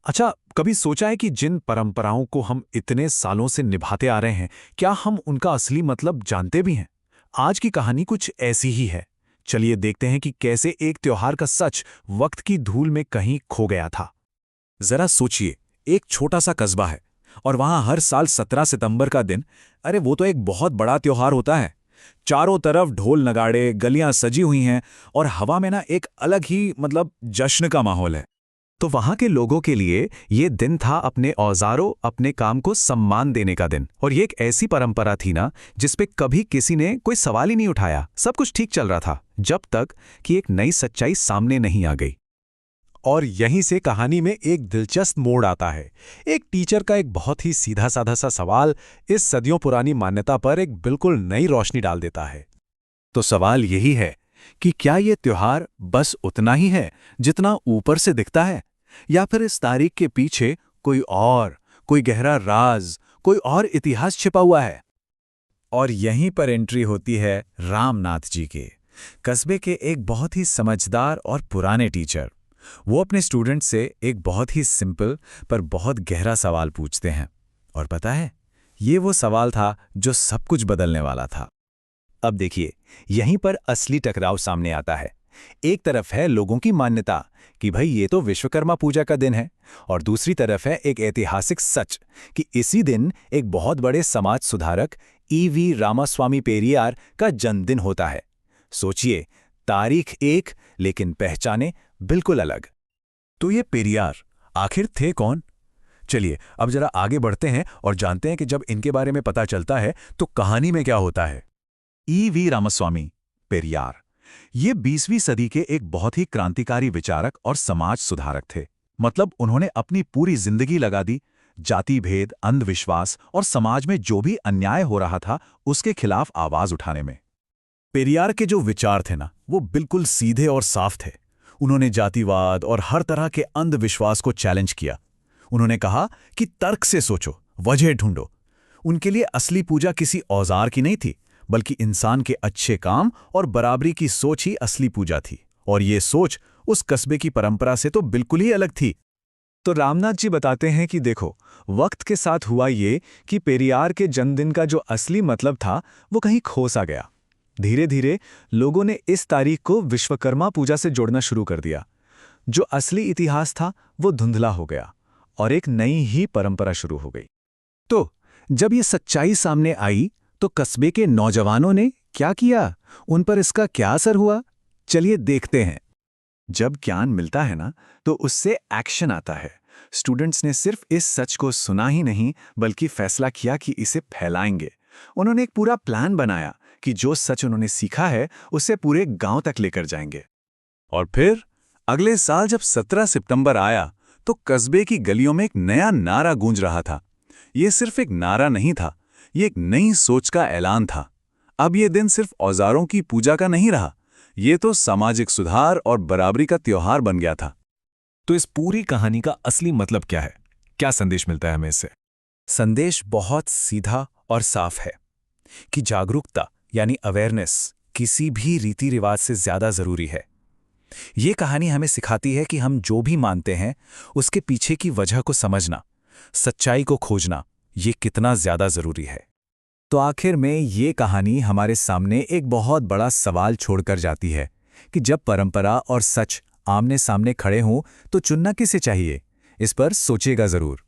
अच्छा, कभी सोचा है कि जिन परंपराओं को हम इतने सालों से निभाते आ रहे हैं, क्या हम उनका असली मतलब जानते भी हैं? आज की कहानी कुछ ऐसी ही है। चलिए देखते हैं कि कैसे एक त्योहार का सच वक्त की धूल में कहीं खो गया था। जरा सोचिए, एक छोटा सा कस्बा है और वहां हर साल 17 सितंबर का दिन, अरे वो तो एक बहुत बड़ा त्योहार होता है। चारों तरफ ढोल नगाड़े, गलियां सजी हुई हैं और हवा में ना एक अलग ही जश्न का माहौल है। तो वहां के लोगों के लिए ये दिन था अपने औजारों, अपने काम को सम्मान देने का दिन। और ये एक ऐसी परंपरा थी ना, जिसपे कभी किसी ने कोई सवाल ही नहीं उठाया। सब कुछ ठीक चल रहा था, जब तक कि एक नई सच्चाई सामने नहीं आ गई। और यहीं से कहानी में एक दिलचस्प मोड़ आता है। एक टीचर का एक बहुत ही सीधा साधा सा सवाल इस सदियों पुरानी मान्यता पर एक बिल्कुल नई रोशनी डाल देता है। तो सवाल यही है कि क्या ये त्योहार बस उतना ही है जितना ऊपर से दिखता है, या फिर इस तारीख के पीछे कोई गहरा राज, कोई और इतिहास छिपा हुआ है। और यहीं पर एंट्री होती है रामनाथ जी के, कस्बे के एक बहुत ही समझदार और पुराने टीचर। वो अपने स्टूडेंट से एक बहुत ही सिंपल पर बहुत गहरा सवाल पूछते हैं, और पता है, ये वो सवाल था जो सब कुछ बदलने वाला था। अब देखिए, यहीं पर असली टकराव सामने आता है। एक तरफ है लोगों की मान्यता कि भाई ये तो विश्वकर्मा पूजा का दिन है, और दूसरी तरफ है एक ऐतिहासिक सच कि इसी दिन एक बहुत बड़े समाज सुधारक ईवी रामास्वामी पेरियार का जन्मदिन होता है। सोचिए, तारीख एक लेकिन पहचाने बिल्कुल अलग। तो ये पेरियार आखिर थे कौन? चलिए अब जरा आगे बढ़ते हैं और जानते हैं कि जब इनके बारे में पता चलता है तो कहानी में क्या होता है। ईवी रामास्वामी पेरियार ये 20वीं सदी के एक बहुत ही क्रांतिकारी विचारक और समाज सुधारक थे। मतलब उन्होंने अपनी पूरी जिंदगी लगा दी जाति भेद, अंधविश्वास और समाज में जो भी अन्याय हो रहा था उसके खिलाफ आवाज उठाने में। पेरियार के जो विचार थे ना, वो बिल्कुल सीधे और साफ थे। उन्होंने जातिवाद और हर तरह के अंधविश्वास को चैलेंज किया। उन्होंने कहा कि तर्क से सोचो, वजह ढूंढो। उनके लिए असली पूजा किसी औजार की नहीं थी, बल्कि इंसान के अच्छे काम और बराबरी की सोच ही असली पूजा थी। और ये सोच उस कस्बे की परंपरा से तो बिल्कुल ही अलग थी। तो रामनाथ जी बताते हैं कि देखो, वक्त के साथ हुआ ये कि पेरियार के जन्मदिन का जो असली मतलब था वो कहीं खो सा गया। धीरे धीरे लोगों ने इस तारीख को विश्वकर्मा पूजा से जोड़ना शुरू कर दिया। जो असली इतिहास था वो धुंधला हो गया और एक नई ही परंपरा शुरू हो गई। तो जब ये सच्चाई सामने आई तो कस्बे के नौजवानों ने क्या किया, उन पर इसका क्या असर हुआ, चलिए देखते हैं। जब ज्ञान मिलता है ना, तो उससे एक्शन आता है। स्टूडेंट्स ने सिर्फ इस सच को सुना ही नहीं, बल्कि फैसला किया कि इसे फैलाएंगे। उन्होंने एक पूरा प्लान बनाया कि जो सच उन्होंने सीखा है उसे पूरे गांव तक लेकर जाएंगे। और फिर अगले साल जब 17 सितंबर आया तो कस्बे की गलियों में एक नया नारा गूंज रहा था। ये सिर्फ एक नारा नहीं था, ये एक नई सोच का ऐलान था। अब ये दिन सिर्फ औजारों की पूजा का नहीं रहा, ये तो सामाजिक सुधार और बराबरी का त्योहार बन गया था। तो इस पूरी कहानी का असली मतलब क्या है? क्या संदेश मिलता है हमें इससे? संदेश बहुत सीधा और साफ है कि जागरूकता यानी अवेयरनेस किसी भी रीति रिवाज से ज्यादा जरूरी है। ये कहानी हमें सिखाती है कि हम जो भी मानते हैं उसके पीछे की वजह को समझना, सच्चाई को खोजना, ये कितना ज्यादा जरूरी है। तो आखिर में ये कहानी हमारे सामने एक बहुत बड़ा सवाल छोड़कर जाती है कि जब परंपरा और सच आमने सामने खड़े हों तो चुनना किसे चाहिए? इस पर सोचिएगा जरूर।